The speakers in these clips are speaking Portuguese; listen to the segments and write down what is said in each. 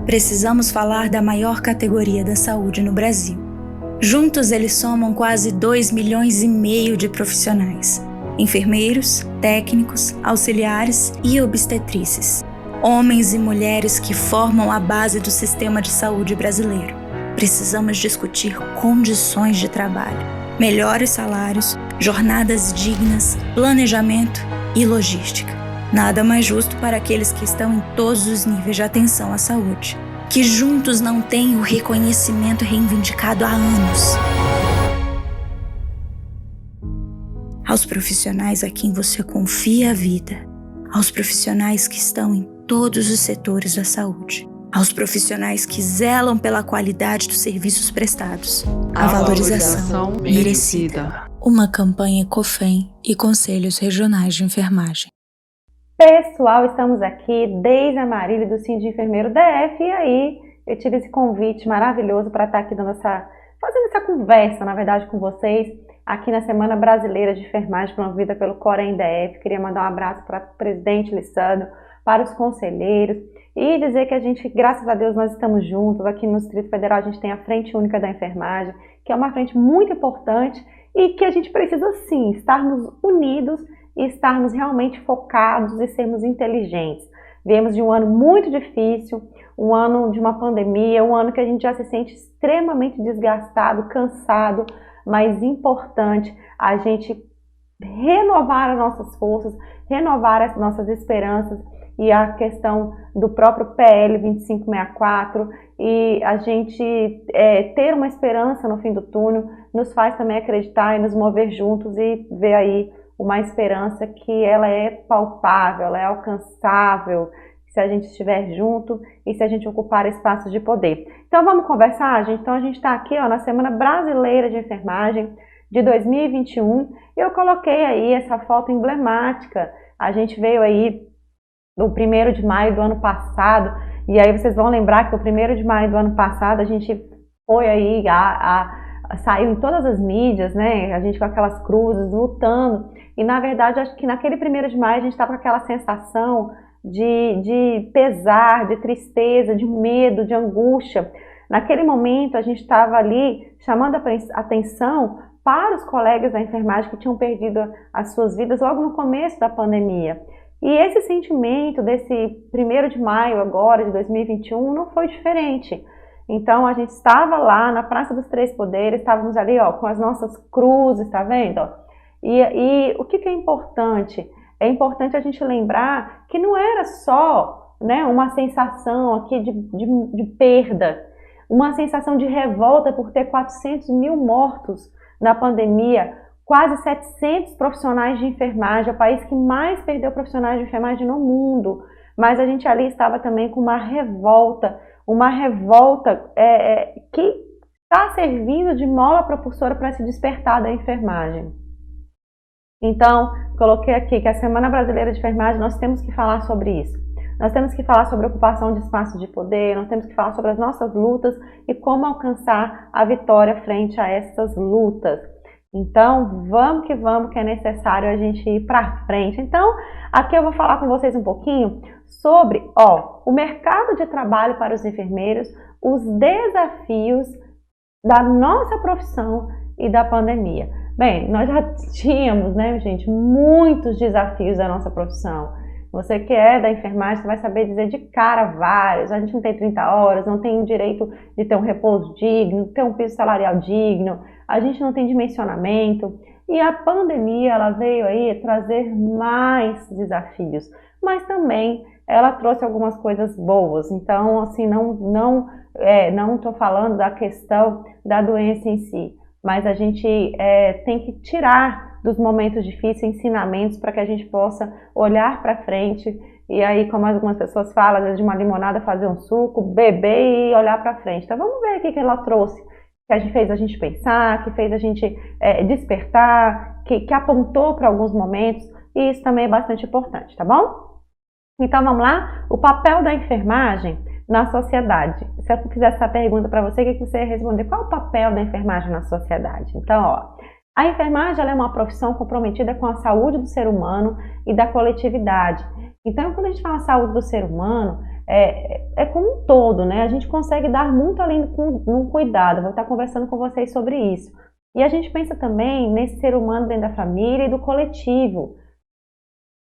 precisamos falar da maior categoria da saúde no Brasil. Juntos eles somam quase 2,5 milhões de profissionais: enfermeiros, técnicos, auxiliares e obstetrizes. Homens e mulheres que formam a base do sistema de saúde brasileiro. Precisamos discutir condições de trabalho, melhores salários, jornadas dignas, planejamento e logística. Nada mais justo para aqueles que estão em todos os níveis de atenção à saúde, que juntos não têm o reconhecimento reivindicado há anos. Aos profissionais a quem você confia a vida, aos profissionais que estão em todos os setores da saúde, aos profissionais que zelam pela qualidade dos serviços prestados, a valorização merecida. Uma campanha COFEM e Conselhos Regionais de Enfermagem. Pessoal, estamos aqui desde a Marília do Sindicato de Enfermeiro DF e aí eu tive esse convite maravilhoso para estar aqui fazendo essa conversa, na verdade, com vocês aqui na Semana Brasileira de Enfermagem promovida pelo Corém DF. Queria mandar um abraço para o presidente Lissandro, para os conselheiros e dizer que a gente, graças a Deus, nós estamos juntos. Aqui no Distrito Federal a gente tem a Frente Única da Enfermagem, que é uma frente muito importante e que a gente precisa sim estarmos unidos e estarmos realmente focados e sermos inteligentes. Viemos de um ano muito difícil, um ano de uma pandemia, um ano que a gente já se sente extremamente desgastado, cansado, mas importante a gente renovar as nossas forças, renovar as nossas esperanças e a questão do próprio PL 2564 e a gente ter uma esperança no fim do túnel nos faz também acreditar e nos mover juntos e ver aí uma esperança que ela é palpável, ela é alcançável, se a gente estiver junto e se a gente ocupar espaços de poder. Então vamos conversar, gente? Então a gente está aqui na Semana Brasileira de Enfermagem de 2021 e eu coloquei aí essa foto emblemática. A gente veio aí do 1º de maio do ano passado e aí vocês vão lembrar que o 1º de maio do ano passado a gente foi aí, saiu em todas as mídias, né? A gente com aquelas cruzes, lutando. E, na verdade, acho que naquele 1º de maio a gente estava com aquela sensação de pesar, de tristeza, de medo, de angústia. Naquele momento, a gente estava ali chamando a atenção para os colegas da enfermagem que tinham perdido as suas vidas logo no começo da pandemia. E esse sentimento desse 1º de maio agora, de 2021, não foi diferente. Então, a gente estava lá na Praça dos Três Poderes, estávamos ali com as nossas cruzes, tá vendo? E o que é importante? É importante a gente lembrar que não era só, né, uma sensação aqui de perda, uma sensação de revolta por ter 400 mil mortos na pandemia, quase 700 profissionais de enfermagem, é o país que mais perdeu profissionais de enfermagem no mundo, mas a gente ali estava também com uma revolta que está servindo de mola propulsora para se despertar da enfermagem. Então, coloquei aqui que a Semana Brasileira de Enfermagem, nós temos que falar sobre isso. Nós temos que falar sobre a ocupação de espaços de poder, nós temos que falar sobre as nossas lutas e como alcançar a vitória frente a essas lutas. Então, vamos, que é necessário a gente ir para frente. Então, aqui eu vou falar com vocês um pouquinho sobre o mercado de trabalho para os enfermeiros, os desafios da nossa profissão e da pandemia. Bem, nós já tínhamos, né, gente, muitos desafios da nossa profissão. Você que é da enfermagem, você vai saber dizer de cara vários. A gente não tem 30 horas, não tem o direito de ter um repouso digno, ter um piso salarial digno, a gente não tem dimensionamento. E a pandemia, ela veio aí trazer mais desafios, mas também ela trouxe algumas coisas boas. Então, assim, não estou falando da questão da doença em si, mas a gente tem que tirar dos momentos difíceis ensinamentos para que a gente possa olhar para frente e aí, como algumas pessoas falam, às vezes de uma limonada fazer um suco, beber e olhar para frente. Então vamos ver o que ela trouxe, que fez a gente pensar, que fez a gente despertar, que apontou para alguns momentos, e isso também é bastante importante, tá bom? Então vamos lá? O papel da enfermagem na sociedade. Se eu fizesse essa pergunta para você, o que você ia responder? Qual é o papel da enfermagem na sociedade? Então, a enfermagem ela é uma profissão comprometida com a saúde do ser humano e da coletividade. Então, quando a gente fala saúde do ser humano, é como um todo, né? A gente consegue dar muito além no cuidado. Vou estar conversando com vocês sobre isso. E a gente pensa também nesse ser humano dentro da família e do coletivo,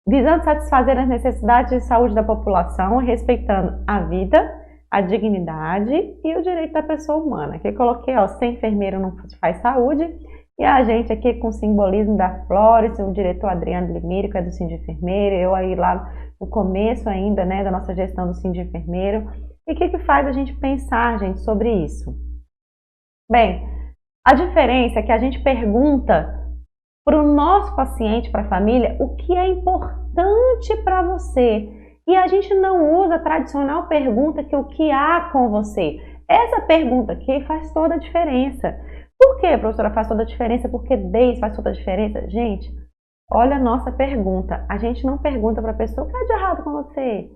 visando satisfazer as necessidades de saúde da população, respeitando a vida, a dignidade e o direito da pessoa humana. Aqui eu coloquei, ó, sem enfermeiro não faz saúde, e a gente aqui com o simbolismo da Flores, o diretor Adriano Limírio, que é do Sindienfermeiro, eu aí lá no começo ainda, né, da nossa gestão do Sindienfermeiro. E o que faz a gente pensar, gente, sobre isso? Bem, a diferença é que a gente pergunta para o nosso paciente, para a família, o que é importante para você. E a gente não usa a tradicional pergunta que o que há com você. Essa pergunta aqui faz toda a diferença. Por que, professora, faz toda a diferença? Porque desde faz toda a diferença? Gente, olha a nossa pergunta. A gente não pergunta para a pessoa o que há de errado com você.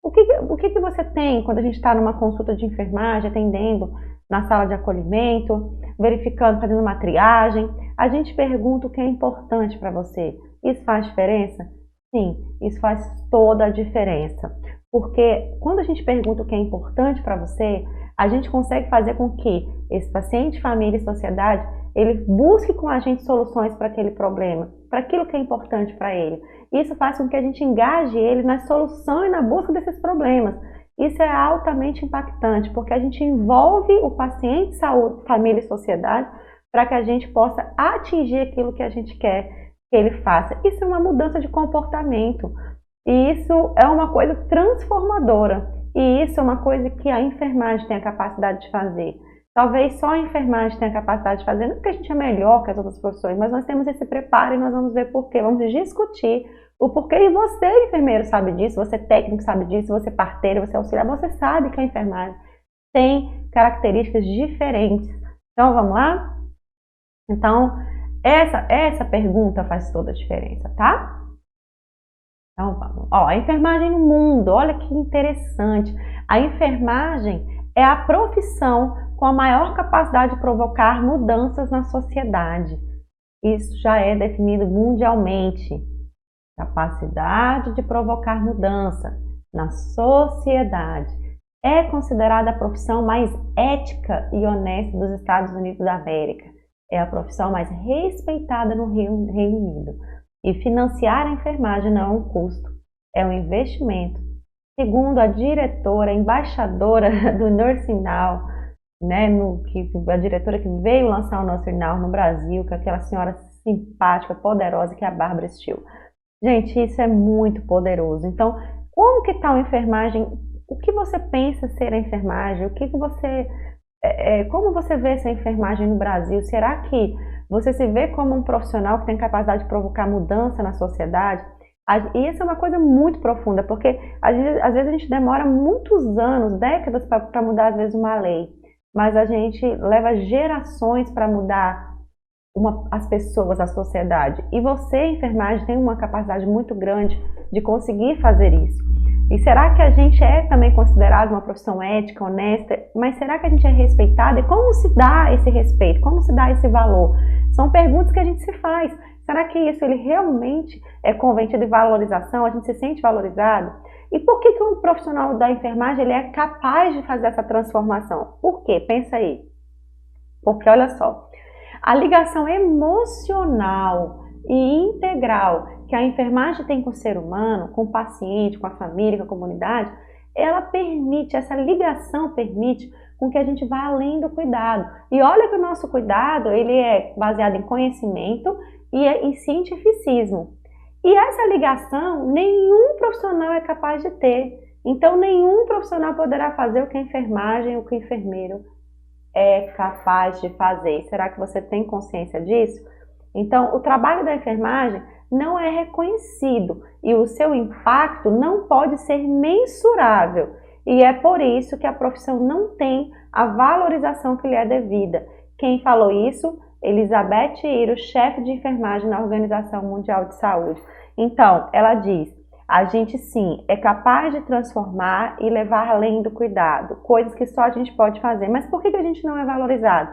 O que você tem quando a gente está numa consulta de enfermagem, atendendo na sala de acolhimento, verificando, fazendo uma triagem. A gente pergunta o que é importante para você. Isso faz diferença? Sim, isso faz toda a diferença. Porque quando a gente pergunta o que é importante para você, a gente consegue fazer com que esse paciente, família e sociedade, ele busque com a gente soluções para aquele problema, para aquilo que é importante para ele. Isso faz com que a gente engaje ele na solução e na busca desses problemas. Isso é altamente impactante, porque a gente envolve o paciente, saúde, família e sociedade para que a gente possa atingir aquilo que a gente quer que ele faça. Isso é uma mudança de comportamento. E isso é uma coisa transformadora. E isso é uma coisa que a enfermagem tem a capacidade de fazer. Talvez só a enfermagem tenha a capacidade de fazer, não porque a gente é melhor que as outras profissões, mas nós temos esse preparo e nós vamos ver por quê. Vamos discutir o porquê. E você, enfermeiro, sabe disso, você técnico sabe disso, você parteiro, você auxiliar, você sabe que a enfermagem tem características diferentes. Então, vamos lá? Então, essa pergunta faz toda a diferença, tá? Então, vamos. Ó, a enfermagem no mundo, olha que interessante. A enfermagem é a profissão com a maior capacidade de provocar mudanças na sociedade. Isso já é definido mundialmente. Capacidade de provocar mudança na sociedade. É considerada a profissão mais ética e honesta dos Estados Unidos da América. É a profissão mais respeitada no Reino Unido. E financiar a enfermagem não é um custo, é um investimento. Segundo a diretora, embaixadora do Nursing Now, né, a diretora que veio lançar o Nursing Now no Brasil, que é aquela senhora simpática, poderosa, que é a Barbara Steele. Gente, isso é muito poderoso. Então, como que está a enfermagem? O que você pensa ser a enfermagem? Como você vê essa enfermagem no Brasil? Será que você se vê como um profissional que tem capacidade de provocar mudança na sociedade? E isso é uma coisa muito profunda, porque às vezes a gente demora muitos anos, décadas para mudar às vezes uma lei, mas a gente leva gerações para mudar as pessoas, a sociedade. E você, enfermagem, tem uma capacidade muito grande de conseguir fazer isso. E será que a gente é também considerado uma profissão ética, honesta? Mas será que a gente é respeitado? E como se dá esse respeito? Como se dá esse valor? São perguntas que a gente se faz. Será que isso ele realmente é conveniente de valorização? A gente se sente valorizado? E por que um profissional da enfermagem ele é capaz de fazer essa transformação? Por quê? Pensa aí. Porque olha só, a ligação emocional e integral que a enfermagem tem com o ser humano, com o paciente, com a família, com a comunidade, essa ligação permite com que a gente vá além do cuidado. E olha que o nosso cuidado, ele é baseado em conhecimento e em cientificismo. E essa ligação, nenhum profissional é capaz de ter. Então, nenhum profissional poderá fazer o que a enfermagem, o que o enfermeiro é capaz de fazer. Será que você tem consciência disso? Então, o trabalho da enfermagem não é reconhecido e o seu impacto não pode ser mensurável. E é por isso que a profissão não tem a valorização que lhe é devida. Quem falou isso? Elizabeth Iro, chefe de enfermagem na Organização Mundial de Saúde. Então, ela diz, a gente sim é capaz de transformar e levar além do cuidado, coisas que só a gente pode fazer. Mas por que a gente não é valorizado?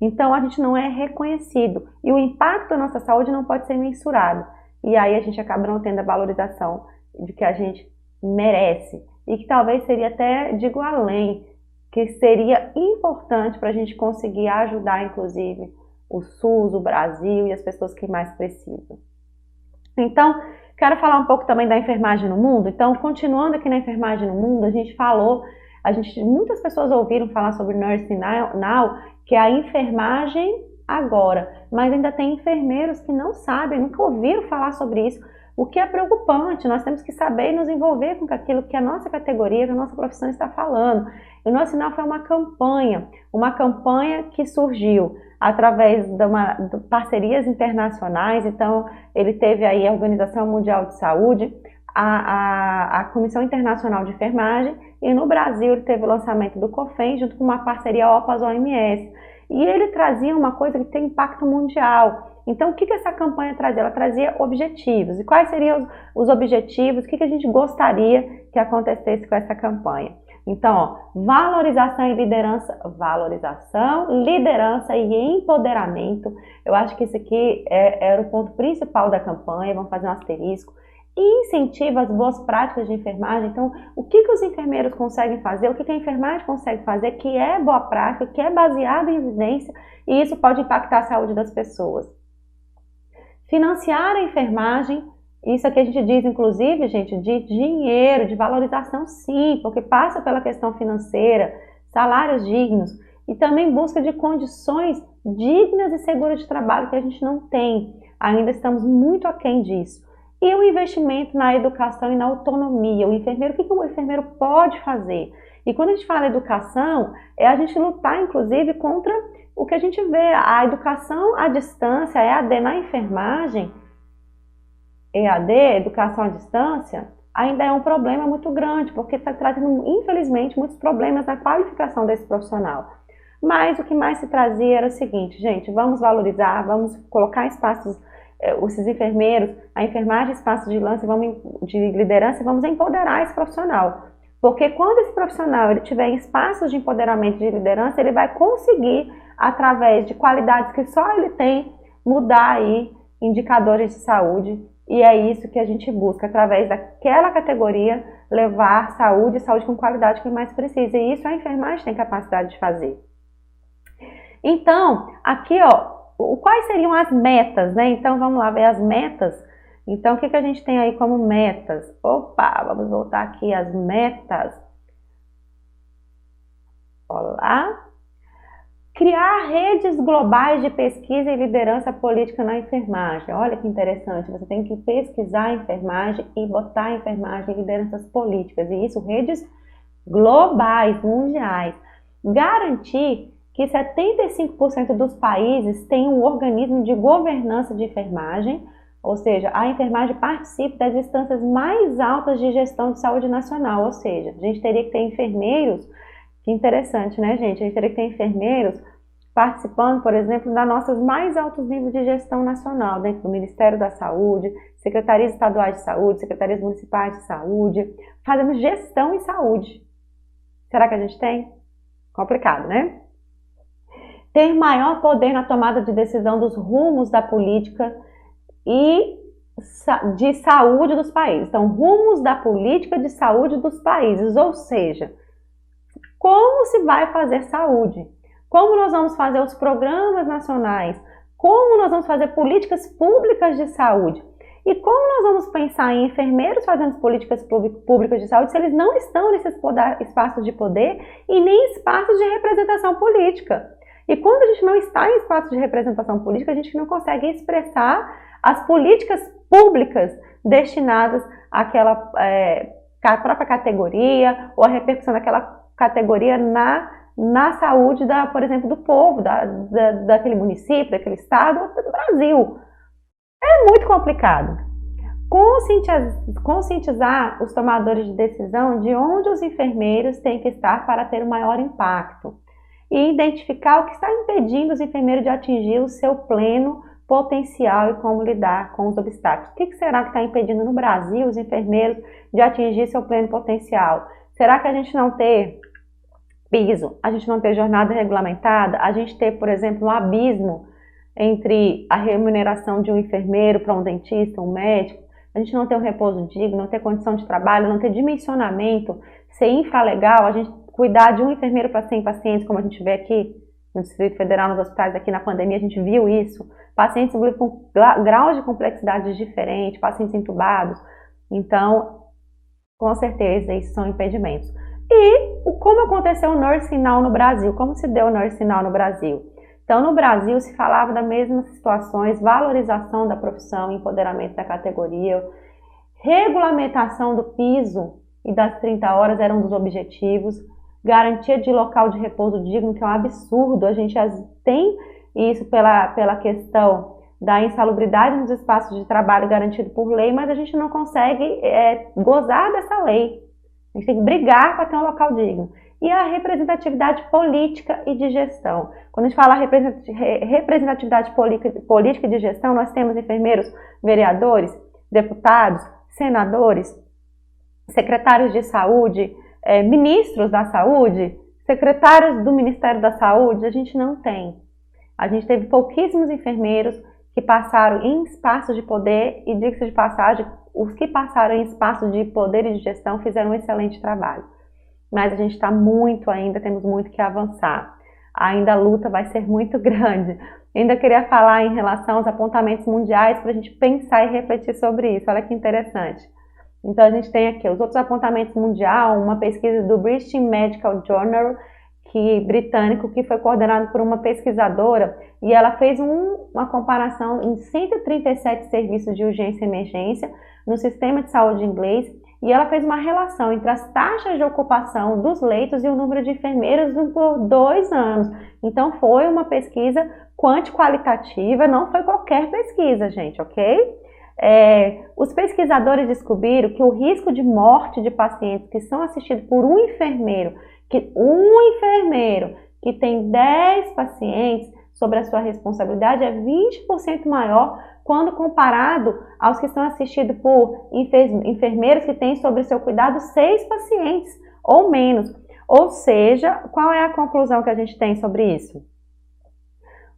Então, a gente não é reconhecido e o impacto da nossa saúde não pode ser mensurado. E aí a gente acaba não tendo a valorização de que a gente merece. e que talvez seria até, digo além, que seria importante para a gente conseguir ajudar, inclusive, o SUS, o Brasil e as pessoas que mais precisam. Então, quero falar um pouco também da enfermagem no mundo. Então, continuando aqui na enfermagem no mundo, muitas pessoas ouviram falar sobre Nursing Now, que é a enfermagem agora, mas ainda tem enfermeiros que não sabem, nunca ouviram falar sobre isso, o que é preocupante. Nós temos que saber nos envolver com aquilo que a nossa categoria, que a nossa profissão está falando. E o Nursing Now foi uma campanha que surgiu através de parcerias internacionais. Então, ele teve aí a Organização Mundial de Saúde, a Comissão Internacional de Enfermagem, e no Brasil ele teve o lançamento do COFEN, junto com uma parceria OPAS-OMS. E ele trazia uma coisa que tem impacto mundial. Então, o que essa campanha trazia? Ela trazia objetivos. E quais seriam os objetivos? O que a gente gostaria que acontecesse com essa campanha? Então, valorização e liderança, liderança e empoderamento. Eu acho que isso aqui era o ponto principal da campanha. Vamos fazer um asterisco. Incentiva as boas práticas de enfermagem. Então, o que os enfermeiros conseguem fazer, o que a enfermagem consegue fazer, que é boa prática, que é baseado em evidência, e isso pode impactar a saúde das pessoas. Financiar a enfermagem, isso aqui a gente diz, inclusive, gente, de dinheiro, de valorização, sim, porque passa pela questão financeira, salários dignos, e também busca de condições dignas e seguras de trabalho, que a gente não tem. Ainda estamos muito aquém disso. E o investimento na educação e na autonomia. O enfermeiro, o que o enfermeiro pode fazer? E quando a gente fala educação, é a gente lutar, inclusive, contra o que a gente vê. A educação à distância, EAD na enfermagem, EAD, educação à distância, ainda é um problema muito grande, porque está trazendo, infelizmente, muitos problemas na qualificação desse profissional. Mas o que mais se trazia era o seguinte, gente, vamos valorizar, vamos colocar espaços, esses enfermeiros, a enfermagem, espaços de liderança, vamos empoderar esse profissional. Porque quando esse profissional ele tiver espaços de empoderamento de liderança, ele vai conseguir, através de qualidades que só ele tem, mudar aí indicadores de saúde. E é isso que a gente busca, através daquela categoria, levar saúde com qualidade que mais precisa. E isso a enfermagem tem capacidade de fazer. Então, aqui, ó, quais seriam as metas, né? Então, vamos lá ver as metas. Então, o que a gente tem aí como metas? Opa, vamos voltar aqui às metas. Olá. Criar redes globais de pesquisa e liderança política na enfermagem. Olha que interessante, você tem que pesquisar a enfermagem e botar a enfermagem em lideranças políticas. E isso, redes globais, mundiais. Garantir que 75% dos países têm um organismo de governança de enfermagem, ou seja, a enfermagem participe das instâncias mais altas de gestão de saúde nacional, ou seja, a gente teria que ter enfermeiros, que interessante, né, gente? A gente teria que ter enfermeiros participando, por exemplo, das nossas mais altos níveis de gestão nacional, dentro do Ministério da Saúde, secretarias estaduais de saúde, secretarias municipais de saúde, fazendo gestão em saúde. Será que a gente tem? Complicado, né? Ter maior poder na tomada de decisão dos rumos da política e de saúde dos países. Então, rumos da política de saúde dos países, ou seja, como se vai fazer saúde, como nós vamos fazer os programas nacionais, como nós vamos fazer políticas públicas de saúde e como nós vamos pensar em enfermeiros fazendo políticas públicas de saúde se eles não estão nesses espaços de poder e nem espaços de representação política. E quando a gente não está em espaços de representação política, a gente não consegue expressar as políticas públicas destinadas àquela própria categoria ou a repercussão daquela categoria na saúde, por exemplo, do povo, daquele município, daquele estado, ou do Brasil. É muito complicado. Conscientizar os tomadores de decisão de onde os enfermeiros têm que estar para ter o maior impacto. E identificar o que está impedindo os enfermeiros de atingir o seu pleno potencial e como lidar com os obstáculos. O que será que está impedindo no Brasil os enfermeiros de atingir seu pleno potencial? Será que a gente não ter piso, a gente não ter jornada regulamentada, a gente ter, por exemplo, um abismo entre a remuneração de um enfermeiro para um dentista, um médico? a gente não ter um repouso digno, não ter condição de trabalho, não ter dimensionamento, ser infralegal, a gente cuidar de um enfermeiro para 100 pacientes, como a gente vê aqui no Distrito Federal, nos hospitais aqui na pandemia, a gente viu isso. Pacientes com graus de complexidade diferentes, pacientes entubados. Então, com certeza, isso são impedimentos. E como aconteceu o Nursing Now no Brasil? Como se deu o Nursing Now no Brasil? Então, no Brasil, se falava das mesmas situações, valorização da profissão, empoderamento da categoria, regulamentação do piso e das 30 horas eram um dos objetivos, garantia de local de repouso digno, que é um absurdo, a gente tem isso pela questão da insalubridade nos espaços de trabalho garantido por lei, mas a gente não consegue gozar dessa lei. A gente tem que brigar para ter um local digno. E a representatividade política e de gestão. Quando a gente fala representatividade política e de gestão, nós temos enfermeiros, vereadores, deputados, senadores, secretários de saúde, ministros da saúde, secretários do Ministério da Saúde. A gente não tem. A gente teve pouquíssimos enfermeiros que passaram em espaços de poder e, diga-se de passagem, os que passaram em espaços de poder e de gestão fizeram um excelente trabalho. Mas a gente está temos muito que avançar. Ainda a luta vai ser muito grande. Ainda queria falar em relação aos apontamentos mundiais para a gente pensar e refletir sobre isso. Olha que interessante. Então a gente tem aqui os outros apontamentos mundiais, uma pesquisa do British Medical Journal, britânico, que foi coordenado por uma pesquisadora, e ela fez uma comparação em 137 serviços de urgência e emergência no sistema de saúde inglês, e ela fez uma relação entre as taxas de ocupação dos leitos e o número de enfermeiros por 2 anos. Então foi uma pesquisa quanti-qualitativa, não foi qualquer pesquisa, gente, ok? Os pesquisadores descobriram que o risco de morte de pacientes que são assistidos por um enfermeiro que tem 10 pacientes sobre a sua responsabilidade é 20% maior quando comparado aos que são assistidos por enfermeiros que têm sobre seu cuidado 6 pacientes ou menos. Ou seja, qual é a conclusão que a gente tem sobre isso?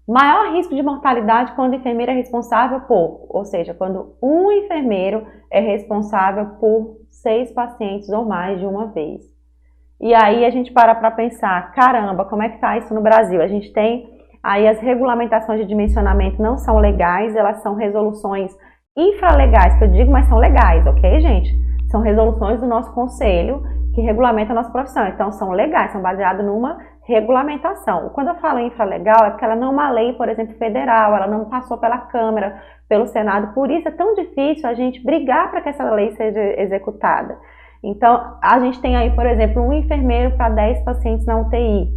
Maior risco de mortalidade quando o enfermeiro é responsável ou seja, quando um enfermeiro é responsável por 6 pacientes ou mais de uma vez. E aí a gente para pensar, caramba, como é que está isso no Brasil? A gente tem aí as regulamentações de dimensionamento não são legais, elas são resoluções infralegais, que eu digo, mas são legais, ok, gente? São resoluções do nosso conselho que regulamenta a nossa profissão, então são legais, são baseadas numa regulamentação. Quando eu falo infralegal é porque ela não é uma lei, por exemplo, federal, ela não passou pela Câmara, pelo Senado, por isso é tão difícil a gente brigar para que essa lei seja executada. Então, a gente tem aí, por exemplo, um enfermeiro para 10 pacientes na UTI.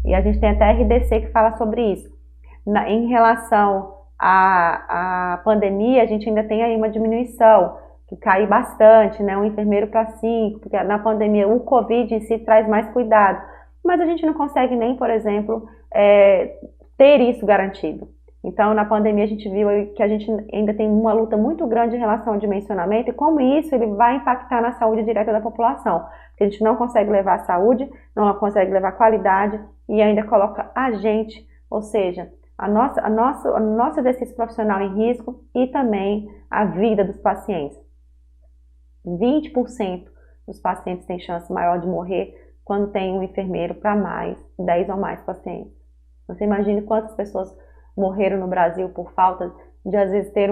E a gente tem até RDC que fala sobre isso. Em relação à pandemia, a gente ainda tem aí uma diminuição, que cai bastante, né? Um enfermeiro para 5, porque na pandemia o Covid em si traz mais cuidado. Mas a gente não consegue nem, por exemplo, ter isso garantido. Então, na pandemia, a gente viu que a gente ainda tem uma luta muito grande em relação ao dimensionamento e como isso ele vai impactar na saúde direta da população. Porque a gente não consegue levar saúde, não consegue levar qualidade e ainda coloca a gente, ou seja, o nosso exercício profissional em risco e também a vida dos pacientes. 20% dos pacientes têm chance maior de morrer quando tem um enfermeiro para 10 ou mais pacientes. Você imagine quantas pessoas morreram no Brasil por falta de, às vezes, ter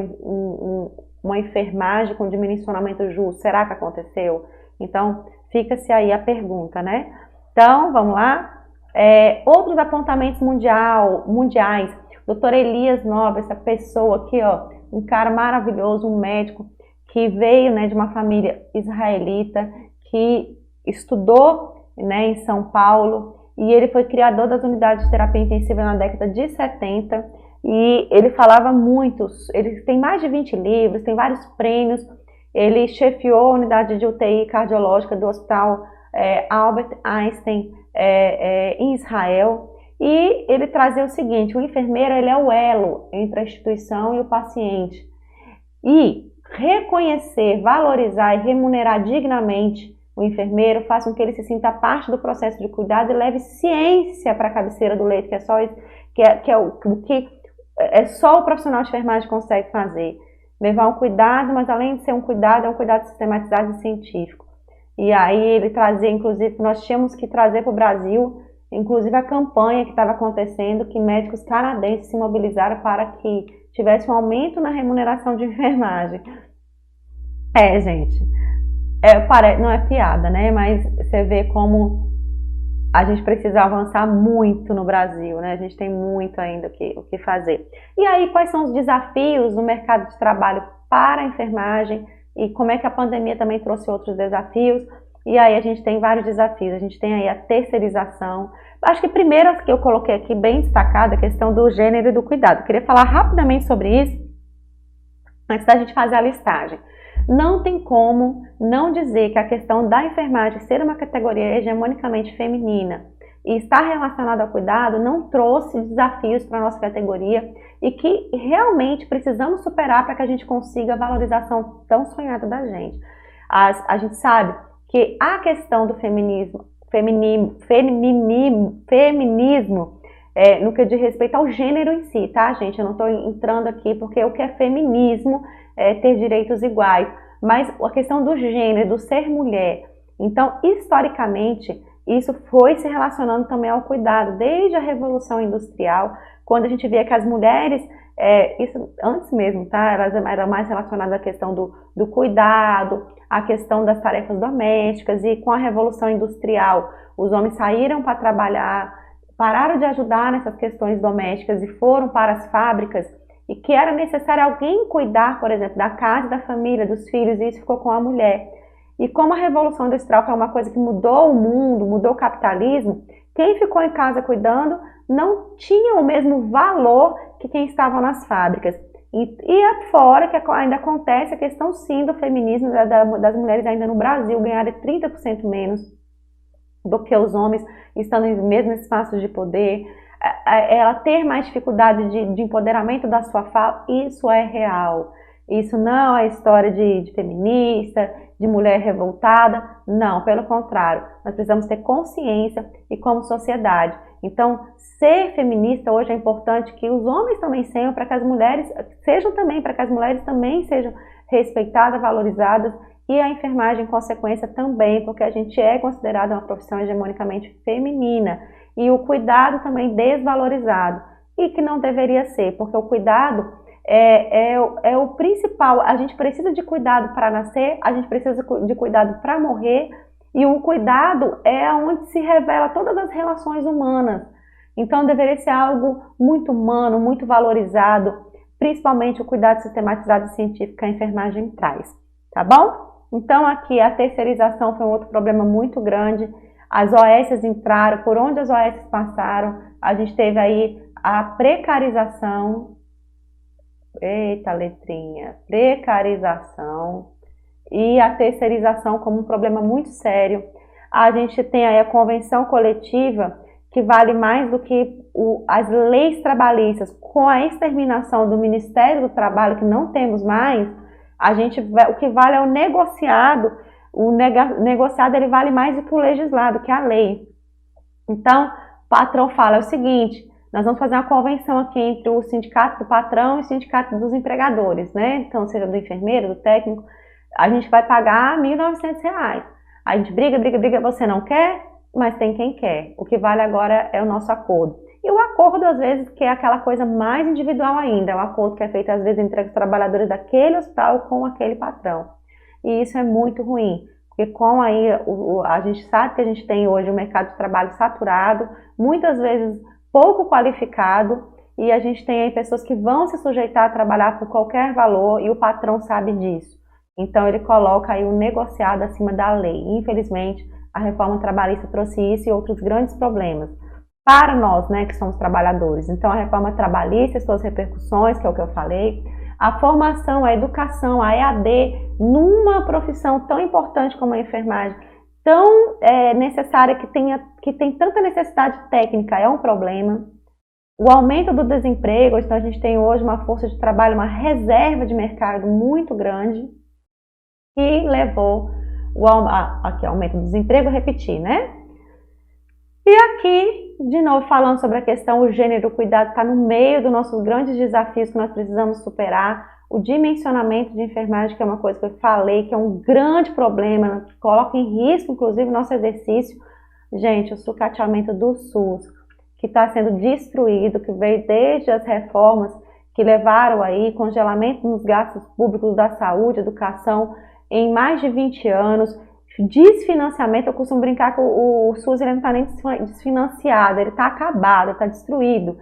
uma enfermagem com dimensionamento justo. Será que aconteceu? Então, fica-se aí a pergunta, né? Então, vamos lá. Outros apontamentos mundiais. Dr. Elias Nobre, essa pessoa aqui, ó, um cara maravilhoso, um médico que veio, né, de uma família israelita, que estudou, né, em São Paulo, e ele foi criador das unidades de terapia intensiva na década de 70, e ele falava muito, ele tem mais de 20 livros, tem vários prêmios, ele chefiou a unidade de UTI cardiológica do Hospital Albert Einstein em Israel, e ele trazia o seguinte: o enfermeiro ele é o elo entre a instituição e o paciente, e reconhecer, valorizar e remunerar dignamente o enfermeiro faz com que ele se sinta parte do processo de cuidado e leve ciência para a cabeceira do leito, que é só isso, que é só o profissional de enfermagem consegue fazer. levar um cuidado, mas além de ser um cuidado, é um cuidado sistematizado e científico. E aí ele trazia, inclusive, nós tínhamos que trazer para o Brasil, inclusive a campanha que estava acontecendo, que médicos canadenses se mobilizaram para que tivesse um aumento na remuneração de enfermagem. Gente, não é piada, né? Mas você vê como a gente precisa avançar muito no Brasil, né? A gente tem muito ainda o que fazer. E aí, quais são os desafios no mercado de trabalho para a enfermagem e como é que a pandemia também trouxe outros desafios? E aí a gente tem vários desafios. A gente tem aí a terceirização. Acho que primeiro que eu coloquei aqui bem destacada a questão do gênero e do cuidado. Eu queria falar rapidamente sobre isso antes da gente fazer a listagem. Não tem como não dizer que a questão da enfermagem ser uma categoria hegemonicamente feminina e estar relacionada ao cuidado não trouxe desafios para a nossa categoria e que realmente precisamos superar para que a gente consiga a valorização tão sonhada da gente. A gente sabe que a questão do feminismo no que diz respeito ao gênero em si, tá, gente? Eu não estou entrando aqui porque o que é feminismo é ter direitos iguais, mas a questão do gênero, do ser mulher. Então, historicamente, isso foi se relacionando também ao cuidado, desde a Revolução Industrial, quando a gente via que as mulheres, isso antes mesmo, tá? Elas eram mais relacionadas à questão do cuidado, à questão das tarefas domésticas, e com a Revolução Industrial, os homens saíram para trabalhar, pararam de ajudar nessas questões domésticas e foram para as fábricas, e que era necessário alguém cuidar, por exemplo, da casa, da família, dos filhos, e isso ficou com a mulher. E como a Revolução Industrial foi uma coisa que mudou o mundo, mudou o capitalismo, quem ficou em casa cuidando não tinha o mesmo valor que quem estava nas fábricas. E é fora que ainda acontece a questão sim do feminismo, das mulheres ainda no Brasil ganharem 30% menos do que os homens, estando em mesmos espaços de poder, ela ter mais dificuldade de empoderamento da sua fala, isso é real. Isso não é história de feminista, de mulher revoltada, não, pelo contrário, nós precisamos ter consciência e como sociedade. Então, ser feminista hoje é importante que os homens também sejam, para que as mulheres sejam também, para que as mulheres também sejam respeitadas, valorizadas, e a enfermagem, em consequência, também, porque a gente é considerada uma profissão hegemonicamente feminina, e o cuidado também desvalorizado, e que não deveria ser, porque o cuidado é o principal. A gente precisa de cuidado para nascer, a gente precisa de cuidado para morrer, e o cuidado é onde se revela todas as relações humanas. Então deveria ser algo muito humano, muito valorizado, principalmente o cuidado sistematizado e científico que a enfermagem traz, tá bom? Então aqui a terceirização foi um outro problema muito grande. As OS entraram, por onde as OS passaram, a gente teve aí a precarização, eita letrinha, precarização e a terceirização como um problema muito sério. A gente tem aí a convenção coletiva, que vale mais do que as leis trabalhistas. Com a exterminação do Ministério do Trabalho, que não temos mais, o que vale é o negociado. O negociado ele vale mais do que o legislado, que é a lei. Então, o patrão fala o seguinte: nós vamos fazer uma convenção aqui entre o sindicato do patrão e o sindicato dos empregadores, né? Então, seja do enfermeiro, do técnico, a gente vai pagar R$ 1.900. A gente briga, você não quer, mas tem quem quer. O que vale agora é o nosso acordo. E o acordo, às vezes, que é aquela coisa mais individual ainda, é um acordo que é feito, às vezes, entre os trabalhadores daquele hospital com aquele patrão. E isso é muito ruim, porque com aí, a gente sabe que a gente tem hoje um mercado de trabalho saturado, muitas vezes pouco qualificado, e a gente tem aí pessoas que vão se sujeitar a trabalhar por qualquer valor, e o patrão sabe disso. Então ele coloca aí o negociado acima da lei. Infelizmente, a reforma trabalhista trouxe isso e outros grandes problemas para nós, né, que somos trabalhadores. Então a reforma trabalhista e suas repercussões, que é o que eu falei, a formação, a educação, a EAD, numa profissão tão importante como a enfermagem, tão necessária, que tem tanta necessidade técnica, é um problema. O aumento do desemprego, então a gente tem hoje uma força de trabalho, uma reserva de mercado muito grande, que levou aqui, aumento do desemprego, repetir, né? E aqui, de novo, falando sobre a questão, o gênero, o cuidado está no meio dos nossos grandes desafios que nós precisamos superar. o dimensionamento de enfermagem, que é uma coisa que eu falei, que é um grande problema, que coloca em risco, inclusive, o nosso exercício. Gente, o sucateamento do SUS, que está sendo destruído, que veio desde as reformas que levaram aí congelamento nos gastos públicos da saúde, educação, em mais de 20 anos, desfinanciamento. Eu costumo brincar que o SUS ele não está nem desfinanciado, ele está acabado, está destruído.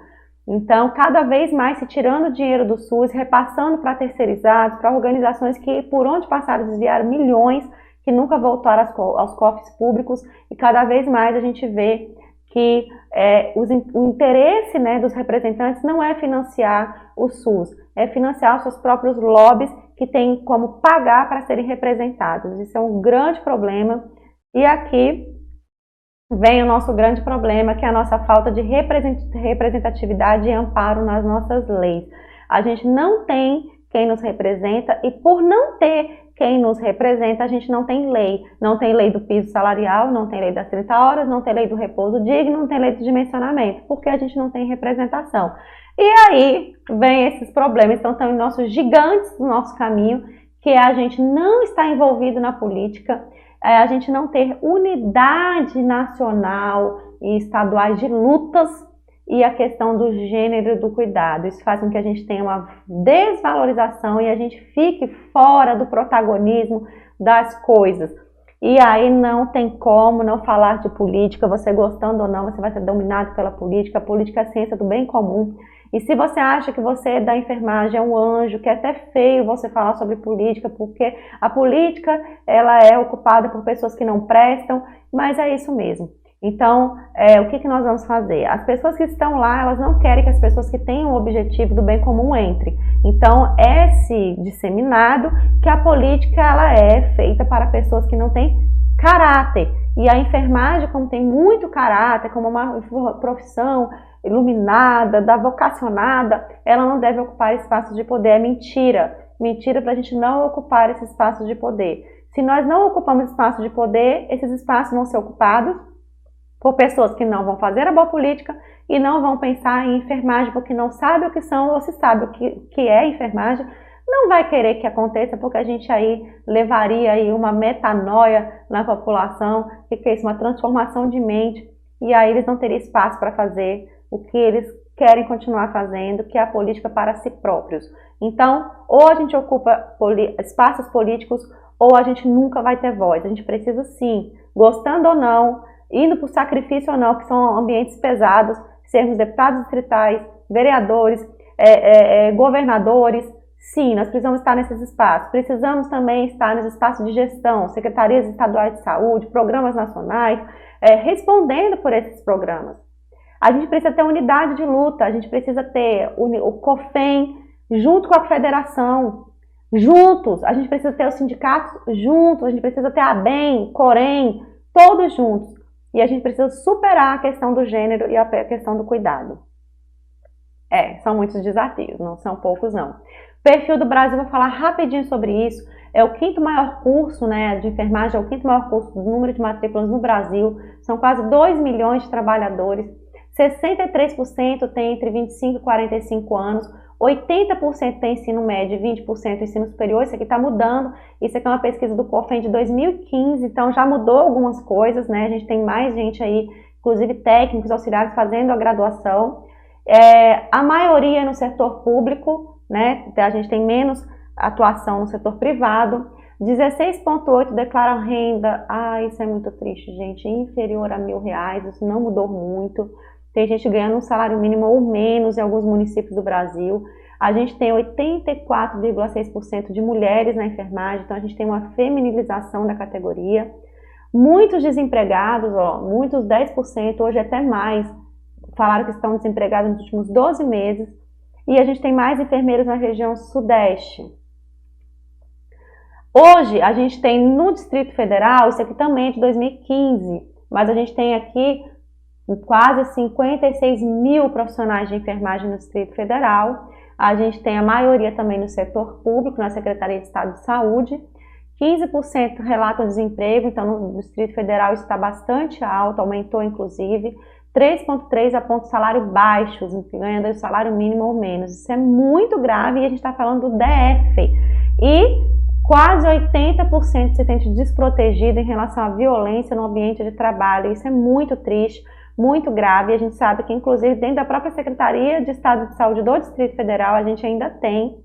Então, cada vez mais se tirando dinheiro do SUS, repassando para terceirizados, para organizações que por onde passaram desviaram milhões, que nunca voltaram aos cofres públicos, e cada vez mais a gente vê que o interesse, né, dos representantes não é financiar o SUS, é financiar os seus próprios lobbies que têm como pagar para serem representados. Isso é um grande problema. E aqui vem o nosso grande problema, que é a nossa falta de representatividade e amparo nas nossas leis. A gente não tem quem nos representa, e por não ter quem nos representa, a gente não tem lei. Não tem lei do piso salarial, não tem lei das 30 horas, não tem lei do repouso digno, não tem lei do dimensionamento, porque a gente não tem representação. E aí vem esses problemas. Então, estão nossos gigantes do nosso caminho, que é a gente não estar envolvido na política, a gente não ter unidade nacional e estaduais de lutas, e a questão do gênero e do cuidado. Isso faz com que a gente tenha uma desvalorização e a gente fique fora do protagonismo das coisas. E aí não tem como não falar de política, você gostando ou não, você vai ser dominado pela política. A política é a ciência do bem comum. E se você acha que você da enfermagem é um anjo, que é até feio você falar sobre política, porque a política ela é ocupada por pessoas que não prestam, mas é isso mesmo. Então, o que nós vamos fazer? As pessoas que estão lá, elas não querem que as pessoas que têm o objetivo do bem comum entrem. Então, é se disseminado que a política ela é feita para pessoas que não têm caráter. E a enfermagem, como tem muito caráter, como uma profissão iluminada, vocacionada, ela não deve ocupar espaços de poder. É mentira. Mentira para a gente não ocupar esses espaços de poder. Se nós não ocupamos espaços de poder, esses espaços vão ser ocupados por pessoas que não vão fazer a boa política e não vão pensar em enfermagem porque não sabe o que são, ou se sabe o que é enfermagem, não vai querer que aconteça, porque a gente aí levaria aí uma metanoia na população, que é isso, uma transformação de mente, e aí eles não teriam espaço para fazer o que eles querem continuar fazendo, que é a política para si próprios. Então, ou a gente ocupa espaços políticos, ou a gente nunca vai ter voz. A gente precisa sim, gostando ou não, indo por sacrifício ou não, que são ambientes pesados, sermos deputados distritais, vereadores, governadores, sim, nós precisamos estar nesses espaços. Precisamos também estar nos espaços de gestão, secretarias estaduais de saúde, programas nacionais, respondendo por esses programas. A gente precisa ter unidade de luta, a gente precisa ter o COFEM junto com a federação, juntos, a gente precisa ter os sindicatos juntos, a gente precisa ter a ABEM, COREM, todos juntos. E a gente precisa superar a questão do gênero e a questão do cuidado. São muitos desafios, não são poucos não. Perfil do Brasil, vou falar rapidinho sobre isso. É o 5º maior curso, né, de enfermagem, é o 5º maior curso do número de matrículas no Brasil. São quase 2 milhões de trabalhadores. 63% tem entre 25 e 45 anos. 80% tem ensino médio e 20% ensino superior. Isso aqui está mudando. Isso aqui é uma pesquisa do COFEM de 2015, então já mudou algumas coisas, né? A gente tem mais gente aí, inclusive técnicos, auxiliares, fazendo a graduação. A maioria é no setor público, né? A gente tem menos atuação no setor privado. 16,8% declaram renda. Isso é muito triste, gente. Inferior a R$1.000. Isso não mudou muito. Tem gente ganhando um salário mínimo ou menos em alguns municípios do Brasil. A gente tem 84,6% de mulheres na enfermagem, então a gente tem uma feminilização da categoria. Muitos desempregados, muitos 10%, hoje até mais, falaram que estão desempregados nos últimos 12 meses. E a gente tem mais enfermeiros na região sudeste. Hoje a gente tem no Distrito Federal, isso aqui também é de 2015, mas a gente tem aqui quase 56 mil profissionais de enfermagem no Distrito Federal. A gente tem a maioria também no setor público, na Secretaria de Estado de Saúde. 15% relatam desemprego, então no Distrito Federal isso está bastante alto, aumentou inclusive. 3,3 a pontos de salário baixos, ganhando o salário mínimo ou menos. Isso é muito grave e a gente está falando do DF. E quase 80% se sente desprotegido em relação à violência no ambiente de trabalho. Isso é muito triste, muito grave. E a gente sabe que, inclusive, dentro da própria Secretaria de Estado de Saúde do Distrito Federal, a gente ainda tem,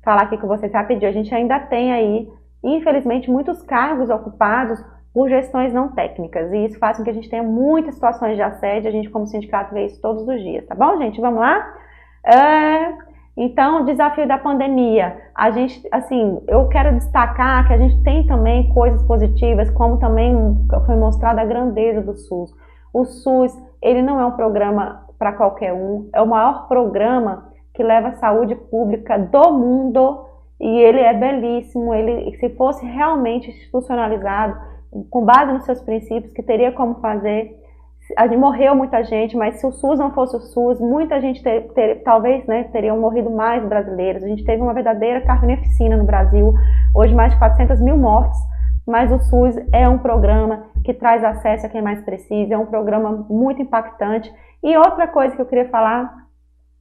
falar aqui com vocês rapidinho, a gente ainda tem aí, infelizmente, muitos cargos ocupados por gestões não técnicas, e isso faz com que a gente tenha muitas situações de assédio. A gente, como sindicato, vê isso todos os dias, tá bom, gente? Vamos lá? Então, o desafio da pandemia, a gente, assim, eu quero destacar que a gente tem também coisas positivas, como também foi mostrada a grandeza do SUS. O SUS, ele não é um programa para qualquer um, é o maior programa que leva a saúde pública do mundo, e ele é belíssimo. Ele, se fosse realmente institucionalizado, com base nos seus princípios, que teria como fazer. Morreu muita gente, mas se o SUS não fosse o SUS, muita gente talvez, né, teriam morrido mais brasileiros. A gente teve uma verdadeira carnificina no Brasil, hoje mais de 400 mil mortes, mas o SUS é um programa que traz acesso a quem mais precisa, é um programa muito impactante. E outra coisa que eu queria falar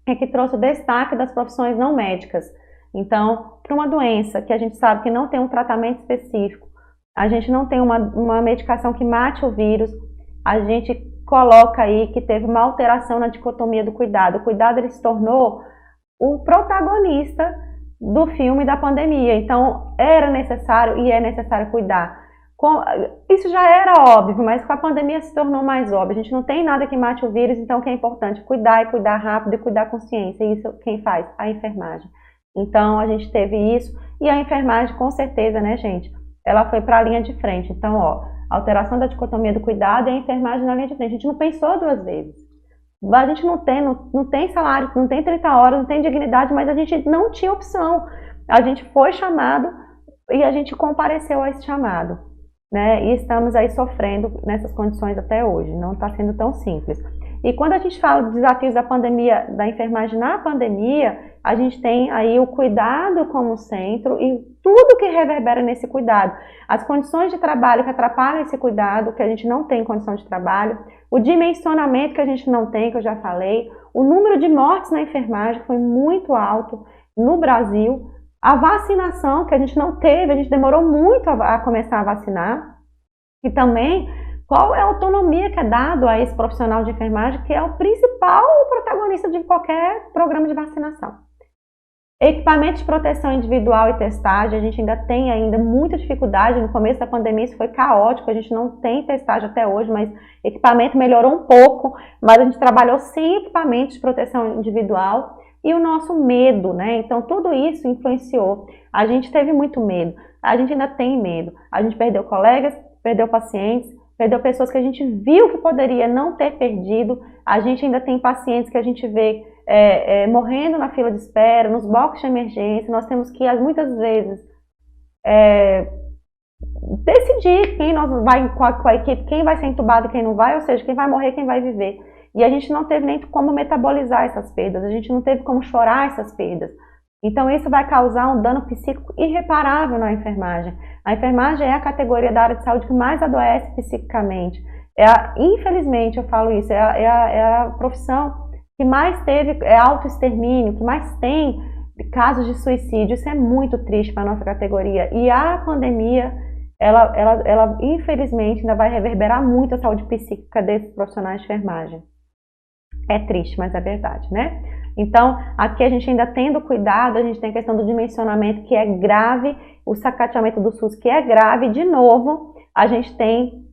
é que trouxe o destaque das profissões não médicas. Então, para uma doença que a gente sabe que não tem um tratamento específico, a gente não tem uma medicação que mate o vírus, a gente coloca aí que teve uma alteração na dicotomia do cuidado. O cuidado, ele se tornou o protagonista do filme da pandemia. Então, era necessário e é necessário cuidar. Isso já era óbvio, mas com a pandemia se tornou mais óbvio. A gente não tem nada que mate o vírus, então o que é importante? Cuidar, e cuidar rápido, e cuidar com ciência. E isso quem faz? A enfermagem. Então, a gente teve isso. E a enfermagem, com certeza, né, gente? Ela foi para a linha de frente. Então, alteração da dicotomia do cuidado e a enfermagem na linha de frente. A gente não pensou duas vezes. A gente não tem salário, não tem 30 horas, não tem dignidade, mas a gente não tinha opção. A gente foi chamado e a gente compareceu a esse chamado, né? E estamos aí sofrendo nessas condições até hoje. Não está sendo tão simples. E quando a gente fala dos desafios da pandemia, da enfermagem na pandemia, a gente tem aí o cuidado como centro e tudo que reverbera nesse cuidado. As condições de trabalho que atrapalham esse cuidado, que a gente não tem condição de trabalho, o dimensionamento que a gente não tem, que eu já falei, o número de mortes na enfermagem foi muito alto no Brasil, a vacinação que a gente não teve, a gente demorou muito a começar a vacinar, e também qual é a autonomia que é dado a esse profissional de enfermagem, que é o principal protagonista de qualquer programa de vacinação. Equipamento de proteção individual e testagem, a gente ainda tem muita dificuldade. No começo da pandemia isso foi caótico, a gente não tem testagem até hoje, mas equipamento melhorou um pouco, mas a gente trabalhou sem equipamento de proteção individual. E o nosso medo, né? Então tudo isso influenciou. A gente teve muito medo, a gente ainda tem medo. A gente perdeu colegas, perdeu pacientes, perdeu pessoas que a gente viu que poderia não ter perdido. A gente ainda tem pacientes que a gente vê morrendo na fila de espera, nos blocos de emergência. Nós temos que, muitas vezes, decidir quem nós vai com a equipe, quem vai ser entubado e quem não vai, ou seja, quem vai morrer, quem vai viver. E a gente não teve nem como metabolizar essas perdas, a gente não teve como chorar essas perdas. Então isso vai causar um dano psíquico irreparável na enfermagem. A enfermagem é a categoria da área de saúde que mais adoece psiquicamente. Infelizmente, eu falo isso, é a profissão que mais teve autoextermínio, que mais tem casos de suicídio. Isso é muito triste para a nossa categoria. E a pandemia, ela infelizmente ainda vai reverberar muito a saúde psíquica desses profissionais de enfermagem. É triste, mas é verdade, né? Então, aqui a gente ainda tendo cuidado, a gente tem a questão do dimensionamento, que é grave, o sacateamento do SUS, que é grave. De novo, a gente tem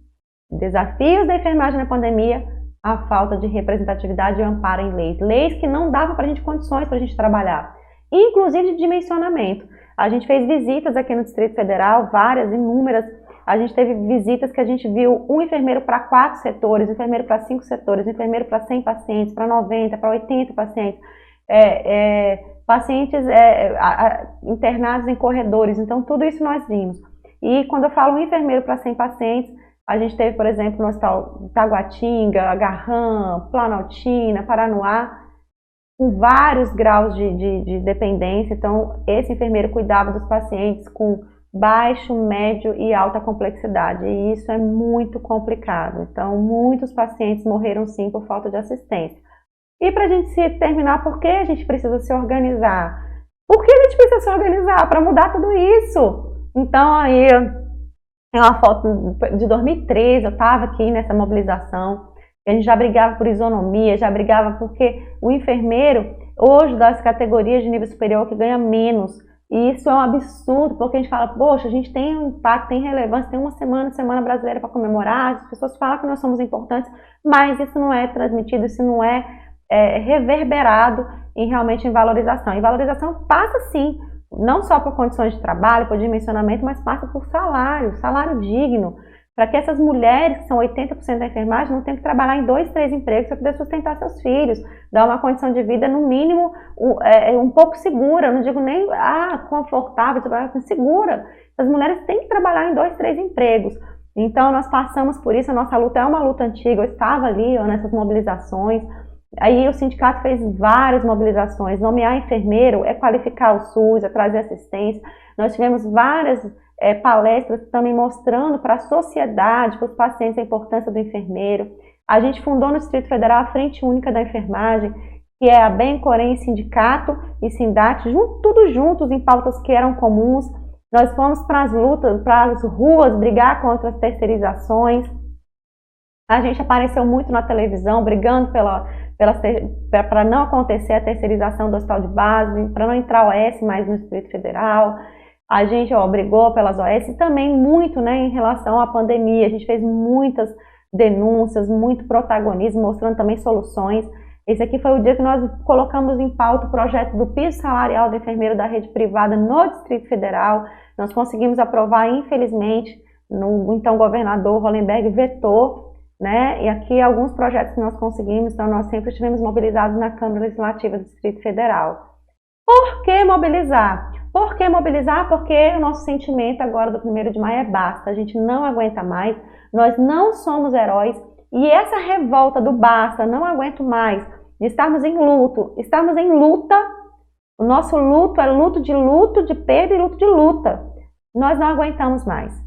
desafios da enfermagem na pandemia, a falta de representatividade e amparo em leis. Leis que não davam para a gente condições para a gente trabalhar, inclusive de dimensionamento. A gente fez visitas aqui no Distrito Federal, várias, inúmeras. A gente teve visitas que a gente viu um enfermeiro para 4 setores, um enfermeiro para 5 setores, um enfermeiro para 100 pacientes, para 90, para 80 pacientes, pacientes internados em corredores. Então, tudo isso nós vimos. E quando eu falo um enfermeiro para 100 pacientes, a gente teve, por exemplo, no Hospital Taguatinga, Agarrã, Planaltina, Paranoá, com vários graus de dependência. Então, esse enfermeiro cuidava dos pacientes com baixo, médio e alta complexidade, e isso é muito complicado. Então, muitos pacientes morreram sim por falta de assistência. E para a gente terminar, por que a gente precisa se organizar? Por que a gente precisa se organizar? Para mudar tudo isso. Então, aí, é uma foto de 2013, eu estava aqui nessa mobilização, a gente já brigava por isonomia, já brigava porque o enfermeiro, hoje, das categorias de nível superior, que ganha menos. E isso é um absurdo, porque a gente fala, poxa, a gente tem um impacto, tem relevância, tem uma semana brasileira para comemorar, as pessoas falam que nós somos importantes, mas isso não é transmitido, isso não é reverberado realmente em valorização. E valorização passa sim, não só por condições de trabalho, por dimensionamento, mas passa por salário digno, para que essas mulheres, que são 80% da enfermagem, não tenham que trabalhar em 2, 3 empregos para poder sustentar seus filhos, dar uma condição de vida, no mínimo, um pouco segura, não digo nem confortável, segura. As mulheres têm que trabalhar em 2, 3 empregos. Então, nós passamos por isso, a nossa luta é uma luta antiga, eu estava ali nessas mobilizações. Aí o sindicato fez várias mobilizações. Nomear enfermeiro é qualificar o SUS, é trazer assistência. Nós tivemos várias palestras também mostrando para a sociedade, para os pacientes, a importância do enfermeiro. A gente fundou no Distrito Federal a Frente Única da Enfermagem, que é a BEM, Corém, Sindicato e Sindat, tudo juntos em pautas que eram comuns. Nós fomos para as lutas, para as ruas, brigar contra as terceirizações. A gente apareceu muito na televisão, brigando para não acontecer a terceirização do hospital de base, para não entrar OS mais no Distrito Federal. A gente brigou pelas OS e também muito, em relação à pandemia. A gente fez muitas denúncias, muito protagonismo, mostrando também soluções. Esse aqui foi o dia que nós colocamos em pauta o projeto do piso salarial do enfermeiro da rede privada no Distrito Federal. Nós conseguimos aprovar, infelizmente, então governador Hollenberg vetou, e aqui alguns projetos que nós conseguimos, então nós sempre estivemos mobilizados na Câmara Legislativa do Distrito Federal. Por que mobilizar? Por que mobilizar? Porque o nosso sentimento agora do 1º de maio é basta, a gente não aguenta mais, nós não somos heróis, e essa revolta do basta, não aguento mais, de estarmos em luto, estarmos em luta, o nosso luto é luto, de perda e luto de luta, nós não aguentamos mais.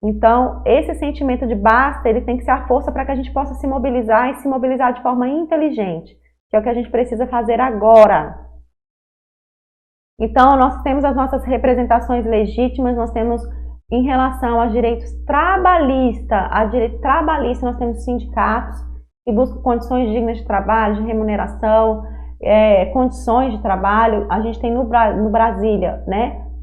Então, esse sentimento de basta, ele tem que ser a força para que a gente possa se mobilizar e se mobilizar de forma inteligente, que é o que a gente precisa fazer agora. Então, nós temos as nossas representações legítimas, nós temos em relação aos direitos trabalhistas, nós temos sindicatos que buscam condições dignas de trabalho, de remuneração, condições de trabalho. A gente tem no Brasília,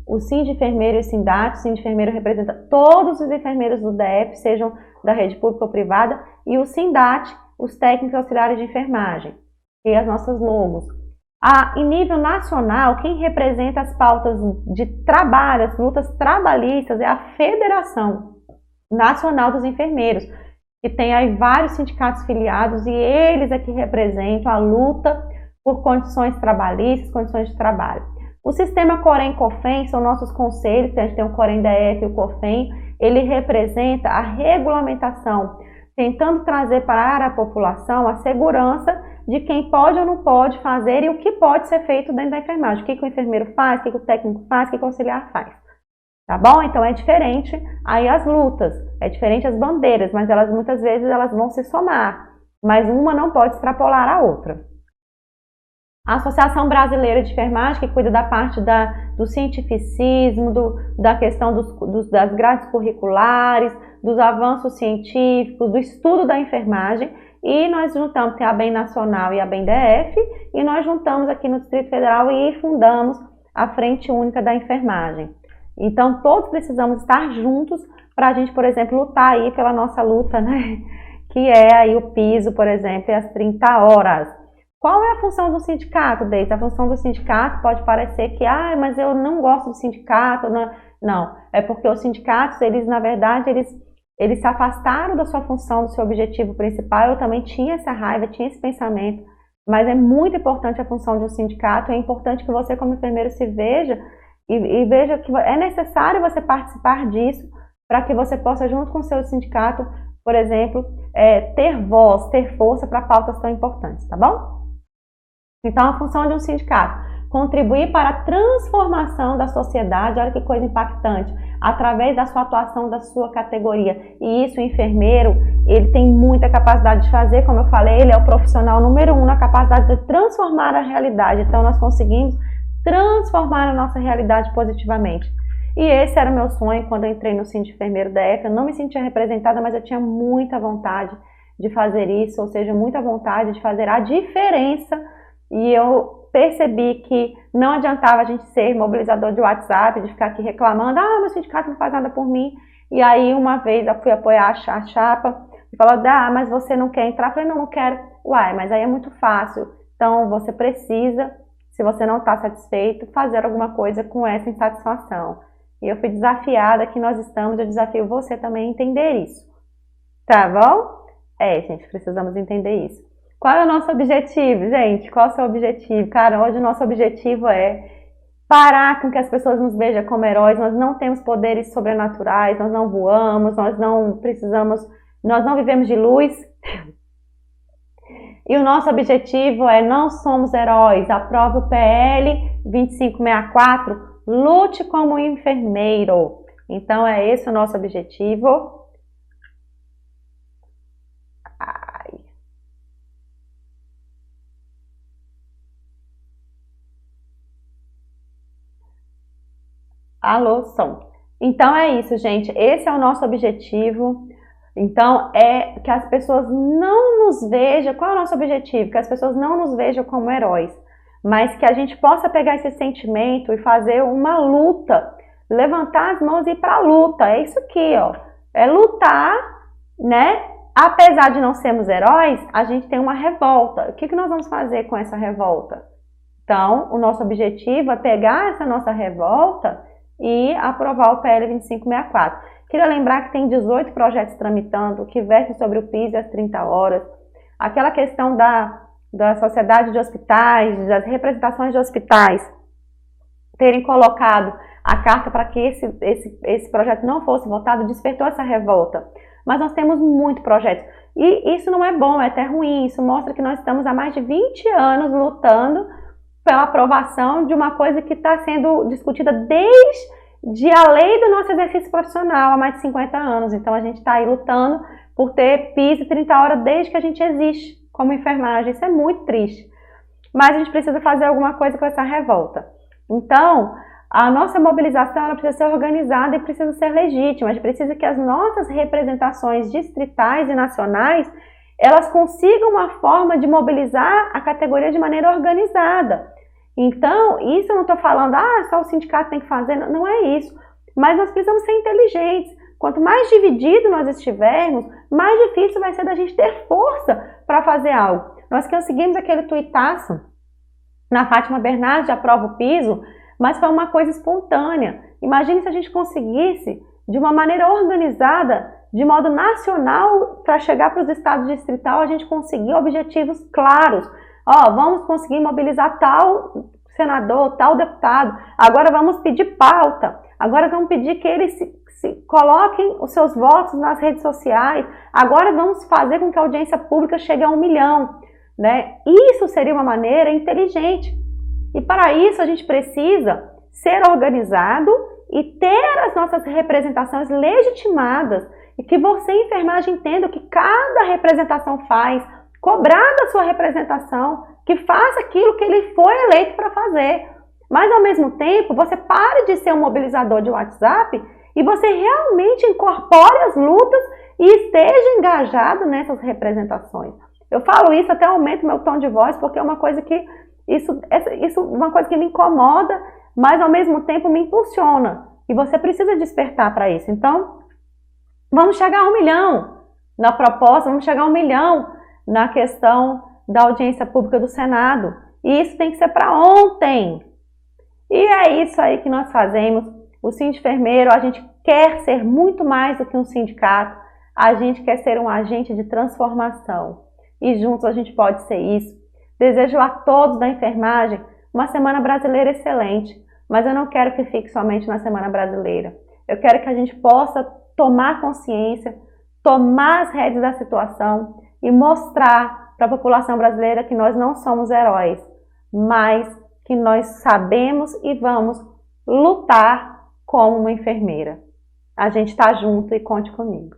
o Sindifermeiro e o Sindat. O Sindifermeiro representa todos os enfermeiros do DF, sejam da rede pública ou privada, e o Sindat, os técnicos auxiliares de enfermagem, e as nossas logos. Em nível nacional, quem representa as pautas de trabalho, as lutas trabalhistas, é a Federação Nacional dos Enfermeiros, que tem aí vários sindicatos filiados, e eles é que representam a luta por condições trabalhistas, condições de trabalho. O sistema Corém-COFEM são nossos conselhos, a gente tem o Corém-DF e o COFEM, ele representa a regulamentação, tentando trazer para a população a segurança de quem pode ou não pode fazer e o que pode ser feito dentro da enfermagem, o que o enfermeiro faz, o que o técnico faz, o que o auxiliar faz. Tá bom? Então é diferente aí as lutas, é diferente as bandeiras, mas elas muitas vezes elas vão se somar, mas uma não pode extrapolar a outra. A Associação Brasileira de Enfermagem, que cuida da parte do cientificismo, da questão das grades curriculares, dos avanços científicos, do estudo da enfermagem, e nós juntamos, tem a BEM Nacional e a BEM DF, e nós juntamos aqui no Distrito Federal e fundamos a Frente Única da Enfermagem. Então, todos precisamos estar juntos para a gente, por exemplo, lutar aí pela nossa luta, que é aí o piso, por exemplo, e as 30 horas. Qual é a função do sindicato, Deise? A função do sindicato pode parecer que, mas eu não gosto do sindicato. Não, é porque os sindicatos, eles, na verdade, eles se afastaram da sua função, do seu objetivo principal. Eu também tinha essa raiva, tinha esse pensamento, mas é muito importante a função de um sindicato, é importante que você, como enfermeiro, se veja e veja que é necessário você participar disso para que você possa, junto com o seu sindicato, por exemplo, ter voz, ter força para pautas tão importantes, tá bom? Então, a função de um sindicato, contribuir para a transformação da sociedade, olha que coisa impactante, através da sua atuação, da sua categoria. E isso o enfermeiro, ele tem muita capacidade de fazer, como eu falei, ele é o profissional número 1 na capacidade de transformar a realidade. Então nós conseguimos transformar a nossa realidade positivamente. E esse era o meu sonho quando eu entrei no Sindicato Enfermeiro DF. Eu não me sentia representada, mas eu tinha muita vontade de fazer isso, ou seja, muita vontade de fazer a diferença. E eu percebi que não adiantava a gente ser mobilizador de WhatsApp, de ficar aqui reclamando, meu sindicato não faz nada por mim. E aí uma vez eu fui apoiar a chapa e falou, mas você não quer entrar? Eu falei, não quero. Uai, mas aí é muito fácil. Então você precisa, se você não está satisfeito, fazer alguma coisa com essa insatisfação. E eu fui desafiada, aqui nós estamos, eu desafio você também a entender isso. Tá bom? Gente, precisamos entender isso. Qual é o nosso objetivo, gente? Qual é o seu objetivo? Cara, hoje o nosso objetivo é parar com que as pessoas nos vejam como heróis. Nós não temos poderes sobrenaturais, nós não voamos, nós não vivemos de luz. E o nosso objetivo é, não somos heróis. Aprove o PL 2564, lute como enfermeiro. Então é esse o nosso objetivo. Alô, som. Então é isso, gente. Esse é o nosso objetivo. Então é que as pessoas não nos vejam. Qual é o nosso objetivo? Que as pessoas não nos vejam como heróis, mas que a gente possa pegar esse sentimento e fazer uma luta, levantar as mãos e ir para a luta. É isso aqui, ó. É lutar, né? Apesar de não sermos heróis, a gente tem uma revolta. O que nós vamos fazer com essa revolta? Então, o nosso objetivo é pegar essa nossa revolta e aprovar o PL 2564. Queria lembrar que tem 18 projetos tramitando, que versem sobre o PIS e as 30 horas. Aquela questão da sociedade de hospitais, das representações de hospitais, terem colocado a carta para que esse projeto não fosse votado, despertou essa revolta. Mas nós temos muito projeto. E isso não é bom, é até ruim. Isso mostra que nós estamos há mais de 20 anos lutando pela aprovação de uma coisa que está sendo discutida desde a lei do nosso exercício profissional há mais de 50 anos. Então a gente está aí lutando por ter PIS e 30 horas desde que a gente existe como enfermagem. Isso é muito triste. Mas a gente precisa fazer alguma coisa com essa revolta. Então, a nossa mobilização ela precisa ser organizada e precisa ser legítima. A gente precisa que as nossas representações distritais e nacionais elas consigam uma forma de mobilizar a categoria de maneira organizada. Então, isso eu não estou falando, só o sindicato tem que fazer, não é isso. Mas nós precisamos ser inteligentes. Quanto mais dividido nós estivermos, mais difícil vai ser da gente ter força para fazer algo. Nós conseguimos aquele tuitaço na Fátima Bernardes de aprova o piso, mas foi uma coisa espontânea. Imagine se a gente conseguisse, de uma maneira organizada, de modo nacional, para chegar para os estados distrital, a gente conseguir objetivos claros. Vamos conseguir mobilizar tal senador, tal deputado, agora vamos pedir pauta, agora vamos pedir que eles se coloquem os seus votos nas redes sociais, agora vamos fazer com que a audiência pública chegue a 1 milhão. Né? Isso seria uma maneira inteligente. E para isso a gente precisa ser organizado e ter as nossas representações legitimadas e que você, enfermagem, entenda o que cada representação faz, cobrar da sua representação, que faça aquilo que ele foi eleito para fazer. Mas, ao mesmo tempo, você pare de ser um mobilizador de WhatsApp e você realmente incorpore as lutas e esteja engajado nessas representações. Eu falo isso, até aumento meu tom de voz, porque é uma coisa que uma coisa que me incomoda, mas ao mesmo tempo me impulsiona. E você precisa despertar para isso. Então, vamos chegar a 1 milhão na proposta, vamos chegar a 1 milhão na questão da audiência pública do Senado. E isso tem que ser para ontem. E é isso aí que nós fazemos. O Sindicato Enfermeiro, a gente quer ser muito mais do que um sindicato. A gente quer ser um agente de transformação. E juntos a gente pode ser isso. Desejo a todos da enfermagem uma Semana Brasileira excelente. Mas eu não quero que fique somente na Semana Brasileira. Eu quero que a gente possa tomar consciência, tomar as rédeas da situação e mostrar para a população brasileira que nós não somos heróis, mas que nós sabemos e vamos lutar como uma enfermeira. A gente está junto e conte comigo.